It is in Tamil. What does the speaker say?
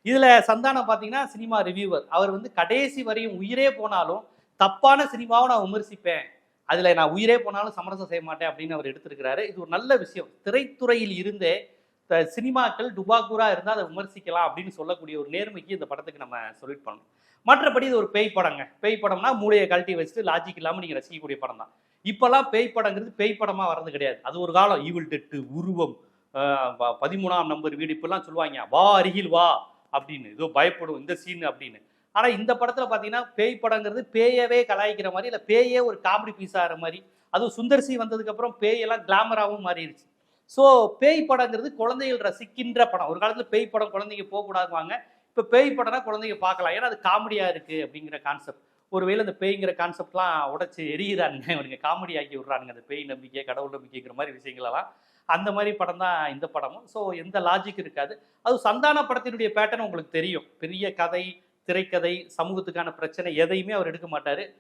இதுல சந்தானம் பாத்தீங்கன்னா சினிமா ரிவ்யூவர். அவர் வந்து கடைசி வரையும் உயிரே போனாலும் தப்பான சினிமாவை நான் விமர்சிப்பேன். அதுல நான் உயிரே போனாலும் சமரசம் செய்ய மாட்டேன் அப்படின்னு அவர் எடுத்திருக்கிறாரு. இது ஒரு நல்ல விஷயம். திரைத்துறையில் இருந்தே சினிமாக்கள் டுபாக்கூரா இருந்தா அதை விமர்சிக்கலாம் அப்படின்னு சொல்லக்கூடிய ஒரு நேர்மைக்கு இந்த படத்துக்கு நம்ம சொல்லிட்டு பண்ணணும். மற்றபடி இது ஒரு பேய் படங்க. பேய் படம்னா மூளையை கழட்டி வச்சுட்டு லாஜிக் இல்லாம நீங்க ரசிக்கக்கூடிய படம் தான். இப்பெல்லாம் பேய் படங்கிறது பேய் படமா வர்றது கிடையாது. அது ஒரு காலம் ஈவில் டெட், உருவம், 13ஆம் நம்பர் வீடு இப்பெல்லாம் சொல்லுவாங்க. வா அருகில் வா அப்படின்னு. ஏதோ பயப்படும் இந்த சீன் அப்படின்னு. ஆனா இந்த படத்துல பாத்தீங்கன்னா பேய் படங்கிறது பேயவே கலாய்க்கிற மாதிரி, இல்ல பேயே ஒரு காமெடி பீஸ் ஆகிற மாதிரி. அதுவும் சுந்தர்சி வந்ததுக்கு அப்புறம் பேயெல்லாம் கிளாமராகவும் மாறிடுச்சு. ஸோ பேய் படங்கிறது குழந்தைகள் ரசிக்கின்ற படம். ஒரு காலத்துல பேய் படம் குழந்தைங்க போகக்கூடாதுவாங்க. இப்ப பேய் படம்னா குழந்தைங்க பார்க்கலாம். ஏன்னா அது காமெடியா இருக்கு அப்படிங்கிற கான்செப்ட். ஒருவேளை இந்த பேய்ங்கிற கான்செப்ட்லாம் உடைச்சு எரியிறானுங்க. இவனுங்க காமெடி ஆக்கி விடுறானுங்க. அந்த பேய் நம்பிக்கை, கடவுள் நம்பிக்கைங்கிற மாதிரி விஷயங்களெல்லாம். அந்த மாதிரி படம் தான் இந்த படமும். ஸோ எந்த லாஜிக் இருக்காது. அதுவும் சந்தான படத்தினுடைய பேட்டர்ன் உங்களுக்கு தெரியும். பெரிய கதை, திரைக்கதை, சமூகத்துக்கான பிரச்சனை எதையுமே அவர் எடுக்க மாட்டாரு.